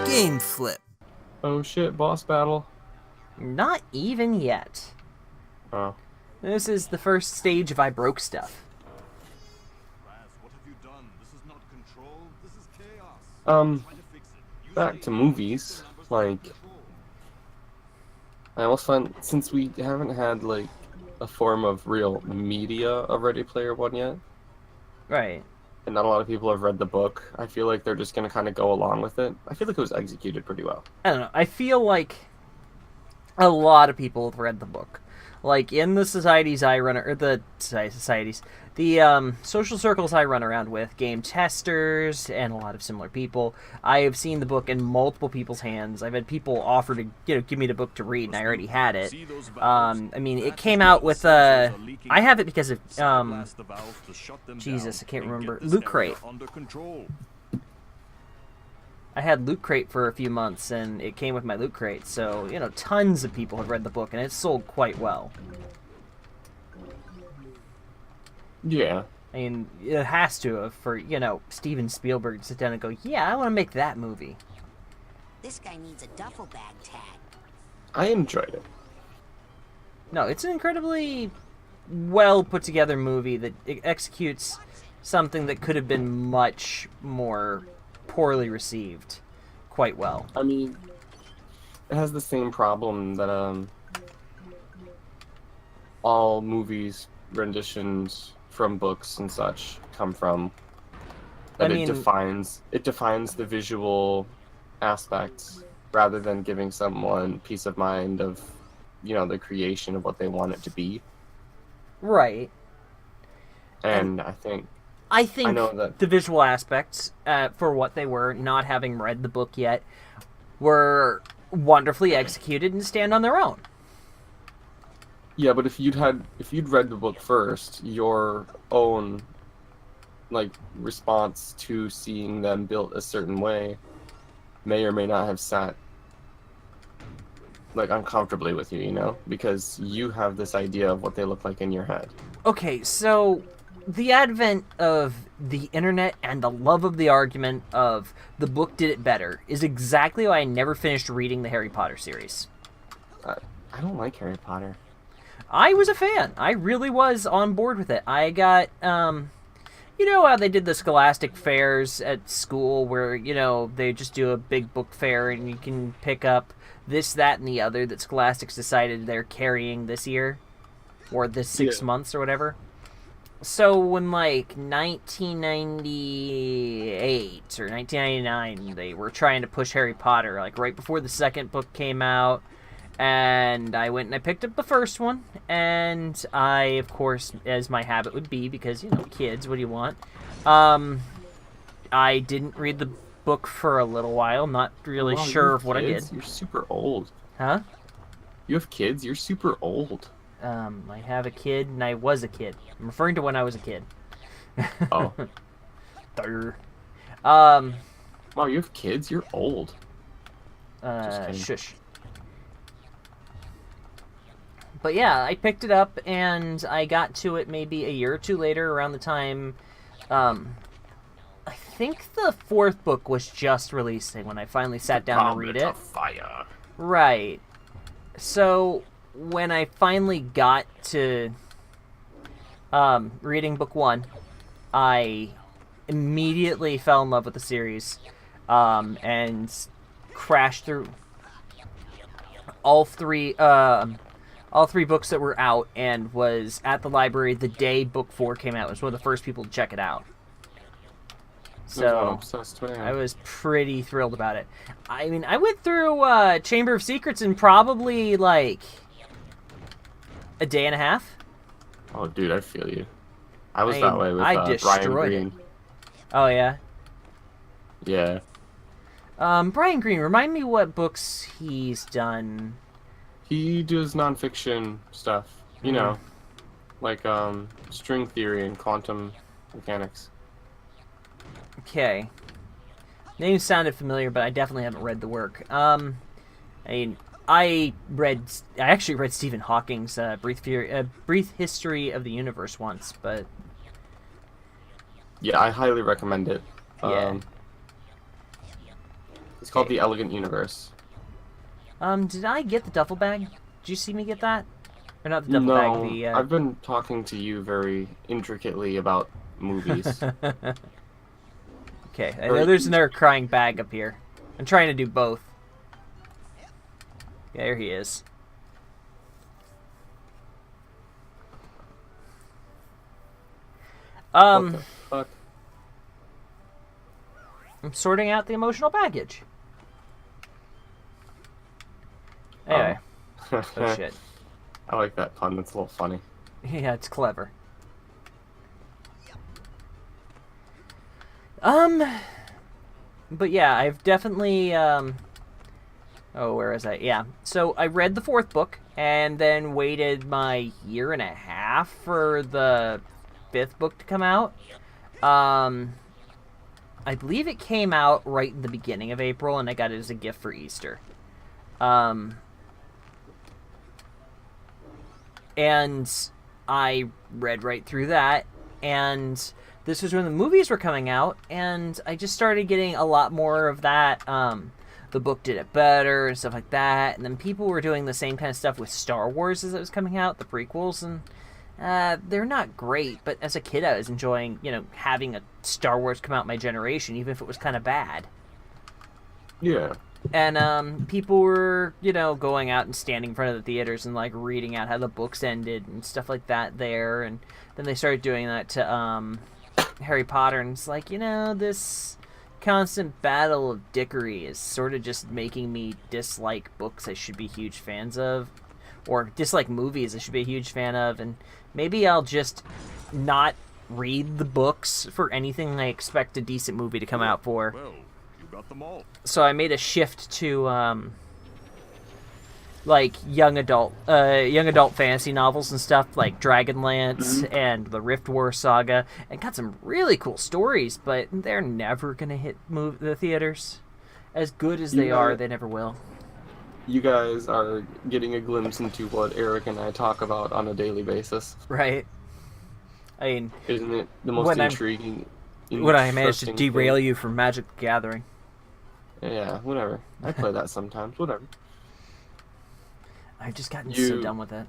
gAmEflip. Oh shit, boss battle. Not even yet. Oh. This is the first stage of I broke stuff. What have you done? This is not control. This is chaos. Back to movies. Like, I almost find, since we haven't had, like, a form of real media of Ready Player One yet, Right. and not a lot of people have read the book, I feel like they're just gonna kind of go along with it. I feel like it was executed pretty well. I don't know. I feel like a lot of people have read the book. Like, in the societies I run, or the societies, the social circles I run around with, game testers, and a lot of similar people, I have seen the book in multiple people's hands. I've had people offer to, give me the book to read, and I already had it. I mean, it came out with, I have it because of, Jesus, I can't remember, Loot Crate. I had Loot Crate for a few months, and it came with my Loot Crate, so, tons of people have read the book, and it sold quite well. Yeah. I mean, it has to have for, Steven Spielberg to sit down and go, yeah, I want to make that movie. This guy needs a duffel bag tag. I enjoyed it. No, it's an incredibly well put together movie that executes something that could have been much more poorly received quite well. I mean, it has the same problem that all movies renditions from books and such come from. That it defines the visual aspects rather than giving someone peace of mind of, the creation of what they want it to be. Right. And I know that the visual aspects, for what they were, not having read the book yet, were wonderfully executed and stand on their own. Yeah, but if you'd read the book first, your own response to seeing them built a certain way may or may not have sat uncomfortably with you, because you have this idea of what they look like in your head. Okay, so the advent of the internet and the love of the argument of the book did it better is exactly why I never finished reading the Harry Potter series. I don't like Harry Potter. I was a fan. I really was on board with it. I got, you know how they did the Scholastic fairs at school where, they just do a big book fair and you can pick up this, that, and the other that Scholastic's decided they're carrying this year? Or this 6 months or whatever? So when 1998 or 1999, they were trying to push Harry Potter, right before the second book came out, and I went and I picked up the first one, and I, of course, as my habit would be, because, kids, what do you want? I didn't read the book for a little while, not really sure of what I did. You're super old. Huh? You have kids? You're super old. I have a kid, and I was a kid. I'm referring to when I was a kid. Oh. Wow, you have kids? You're old. Shush. But yeah, I picked it up, and I got to it maybe a year or two later, around the time, I think the fourth book was just releasing when I finally sat down to read it. Fire. Right. So when I finally got to reading book one, I immediately fell in love with the series, and crashed through all three books that were out, and was at the library the day book 4 came out. I was one of the first people to check it out. So I was pretty thrilled about it. I mean, I went through Chamber of Secrets in probably a day and a half. Oh, dude, I feel you. I was that way with Brian Greene. Oh, yeah? Yeah. Brian Greene, remind me what books he's done. He does nonfiction stuff, string theory and quantum mechanics. Okay. Names sounded familiar, but I definitely haven't read the work. I actually read Stephen Hawking's Brief History of the Universe once, but... Yeah, I highly recommend it. Yeah. It's called The Elegant Universe. Did I get the duffel bag? Did you see me get that? Or not the duffel No, bag, the, I've been talking to you very intricately about movies. Okay, I know there's another crying bag up here. I'm trying to do both. There he is. What the fuck? I'm sorting out the emotional baggage. Anyway. Oh shit. I like that pun. That's a little funny. Yeah, it's clever. But yeah, I've definitely, oh, where is I? Yeah. So I read the 4th book, and then waited my year and a half for the 5th book to come out. I believe it came out right in the beginning of April, and I got it as a gift for Easter. And I read right through that, and this was when the movies were coming out, and I just started getting a lot more of that. The book did it better and stuff like that, and then people were doing the same kind of stuff with Star Wars as it was coming out, the prequels, and they're not great, but as a kid I was enjoying, you know, having a Star Wars come out in my generation, even if it was kind of bad. Yeah. And people were, you know, going out and standing in front of the theaters and, like, reading out how the books ended and stuff like that there, and then they started doing that to Harry Potter, and it's like, you know, this constant battle of dickery is sort of just making me dislike books I should be huge fans of, or dislike movies I should be a huge fan of, and maybe I'll just not read the books for anything I expect a decent movie to come out for. Well, you got them all. So I made a shift to like young adult fantasy novels and stuff like Dragonlance and the Rift War saga, and got some really cool stories, but they're never gonna hit the theaters. As good as they are, they never will. You guys are getting a glimpse into what Eric and I talk about on a daily basis. Right. I mean, isn't it the most intriguing? When I managed to derail you from Magic the Gathering. Yeah, whatever. I play that sometimes. Whatever. I've just gotten so done with it.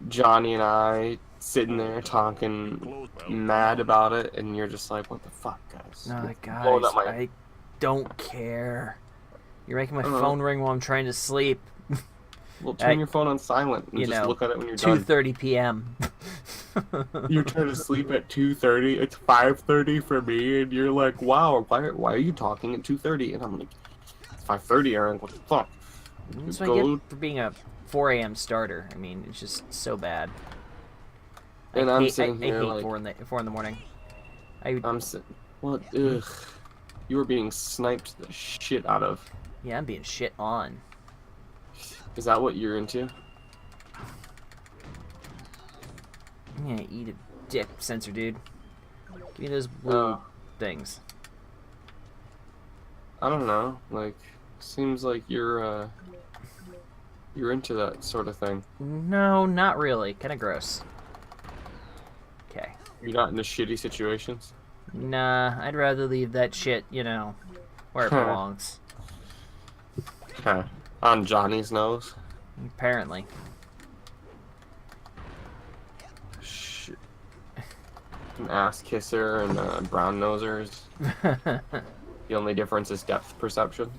Johnny and I sitting there talking mad about it, and you're just like, "What the fuck, guys?" No, guys, I don't care. You're making my phone ring while I'm trying to sleep. Well, turn your phone on silent and just look at it when you're done. 2:30 p.m. You're trying to sleep at 2:30. It's 5:30 for me, and you're like, "Wow, why are you talking at 2:30?" And I'm like, "It's 5:30, Aaron. What the fuck?" That's what I get for being a 4 a.m. starter. I mean, it's just so bad. And I I'm hate, sitting here I hate like 4 in the morning. I'm sitting. What? Ugh. You were being sniped the shit out of. Yeah, I'm being shit on. Is that what you're into? I'm gonna eat a dick sensor, dude. Give me those blue things. I don't know. Like, seems like you're into that sort of thing. No, not really. Kind of gross. Okay. You're not into shitty situations? Nah, I'd rather leave that shit, you know, where it belongs. Huh. On Johnny's nose? Apparently. Shit. An ass kisser and brown nosers. The only difference is depth perception.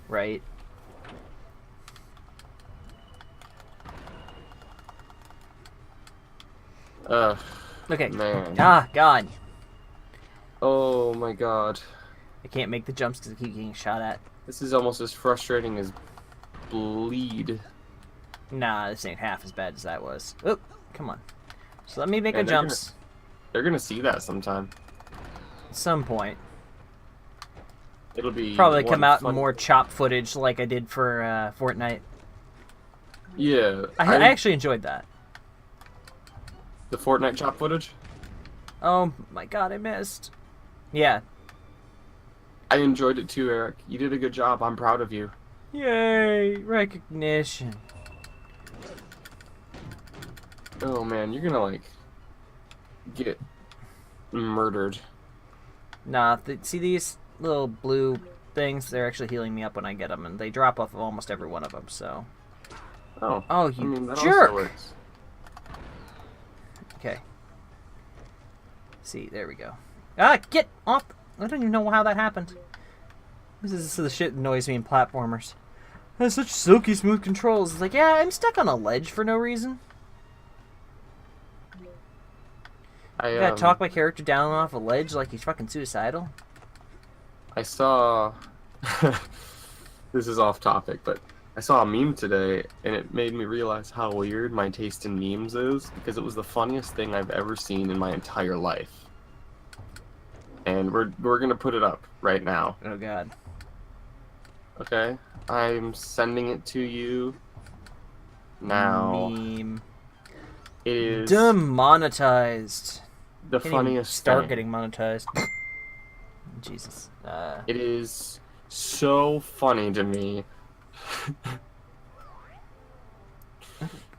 Right. Okay. Man. Ah, God. Oh my god. I can't make the jumps because I keep getting shot at. This is almost as frustrating as bleed. Nah, this ain't half as bad as that was. Oop, come on. So let me make a jumps. They're gonna see that sometime. At some point. It'll be probably come out in more chop footage like I did for Fortnite. Yeah. I actually enjoyed that. The Fortnite chop footage? Oh my god, I missed. Yeah. I enjoyed it too, Eric. You did a good job. I'm proud of you. Yay, recognition. Oh man, you're gonna like get murdered. Nah, see these little blue things, they're actually healing me up when I get them, and they drop off of almost every one of them, so... Oh. Oh, you I mean, that jerk! also works. Okay. See, there we go. Ah, get off! I don't even know how that happened. This is the shit that annoys me in platformers. It has such silky smooth controls. It's like, yeah, I'm stuck on a ledge for no reason. I gotta talk my character down off a ledge like he's fucking suicidal. I saw... this is off topic, but I saw a meme today, and it made me realize how weird my taste in memes is, because it was the funniest thing I've ever seen in my entire life. And we're gonna put it up right now. Oh god. Okay? I'm sending it to you now. Meme. It is Demonetized. the Can't even funniest start thing. getting monetized. Jesus. It is so funny to me.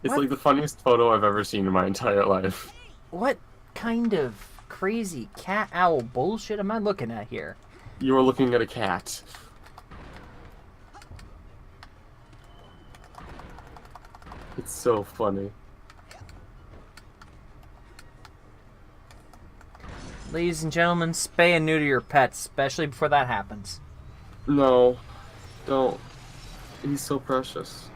It's What? like the funniest photo I've ever seen in my entire life. What kind of crazy cat owl bullshit am I looking at here? You are looking at a cat. It's so funny. Ladies and gentlemen, spay and neuter your pets, especially before that happens. No, don't. He's so precious.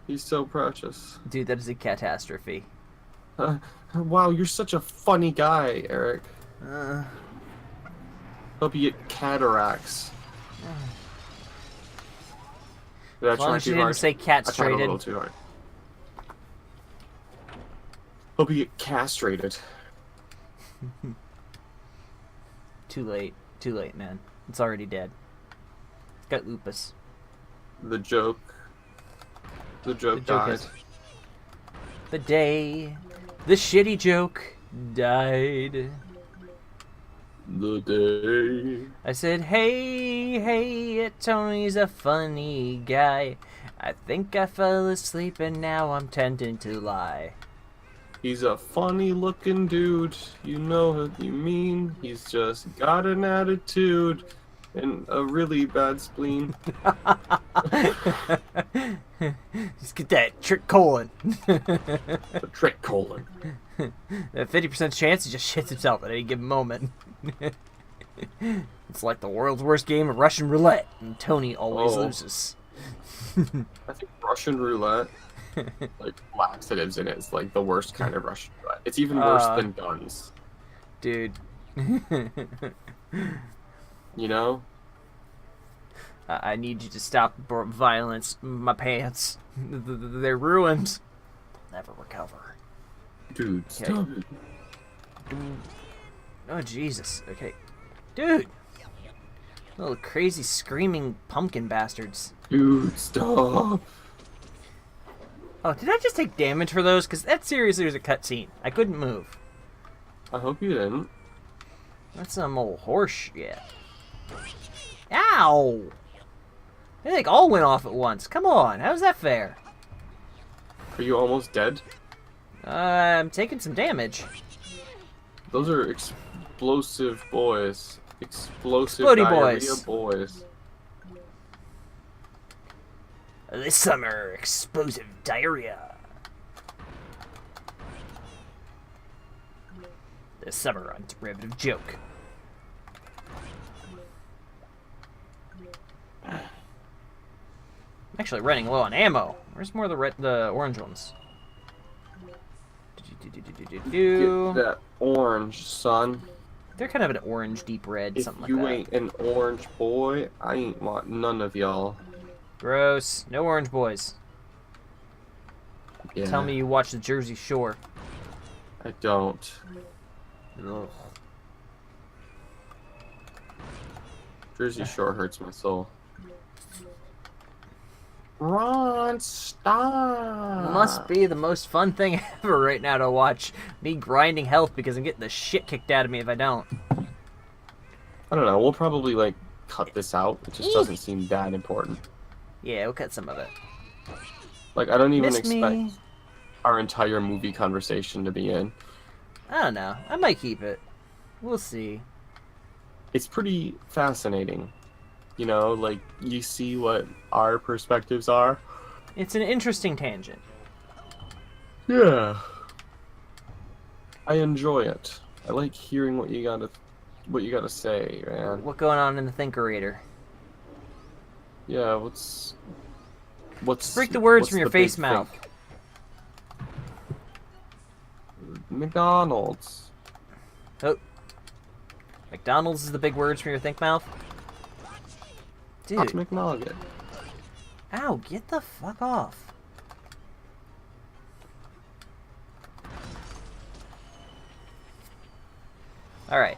He's so precious. Dude, that is a catastrophe. Wow, you're such a funny guy, Eric. Uh, Hope you get cataracts. Did I as long try as you too didn't hard? say I tried a little cat-strated. too hard. Hope you get castrated. Too late. Too late, man. It's already dead. It's got lupus. The joke. The joke joke died. is- The day the shitty joke died. The day. I said, hey, Tony's a funny guy. I think I fell asleep and now I'm tending to lie. He's a funny looking dude. You know what you mean. He's just got an attitude and a really bad spleen. Just get that trick colon. A trick colon. That 50% chance he just shits himself at any given moment. It's like the world's worst game of Russian roulette, and Tony always loses. I think Russian roulette, like laxatives in it, is like the worst kind of Russian roulette. It's even worse than guns. Dude. You know? I need you to stop violence. My pants. They're ruined. Never recover. Dude, Okay. stop it. Oh, Jesus. Okay. Dude! Little crazy screaming pumpkin bastards. Dude, stop. Oh, did I just take damage for those? Because that seriously was a cutscene. I couldn't move. I hope you didn't. That's some old horse shit. Ow! They like all went off at once. Come on, how's that fair? Are you almost dead? I'm taking some damage. Those are explosive boys. Explosive Explodey diarrhea boys. boys. This summer, explosive diarrhea. This summer on Derivative Joke. I'm actually running low on ammo. Where's more of the orange ones? Get that orange, son. They're kind of an orange, deep red, If something like you that. ain't an orange boy, I ain't want none of y'all. Gross. No orange boys. Yeah, Tell me you watch the Jersey Shore. I don't. Ugh. Jersey Shore hurts my soul. Ron, stop! Must be the most fun thing ever right now to watch me grinding health because I'm getting the shit kicked out of me if I don't. I don't know. We'll probably like cut this out. It just doesn't seem that important. Yeah, we'll cut some of it. Like I don't even Miss expect me? our entire movie conversation to be in. I don't know. I might keep it. We'll see. it's pretty fascinating. You know, like, you see what our perspectives are. It's an interesting tangent. Yeah. I enjoy it. I like hearing what you gotta say, man. What going on in the Thinkerator? Yeah, what's Break the words what's from your the big face mouth. think? McDonald's. Oh. McDonald's is the big words from your think mouth? Hot Dude. McNugget. Ow, get the fuck off. Alright.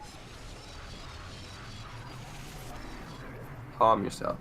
Calm yourself.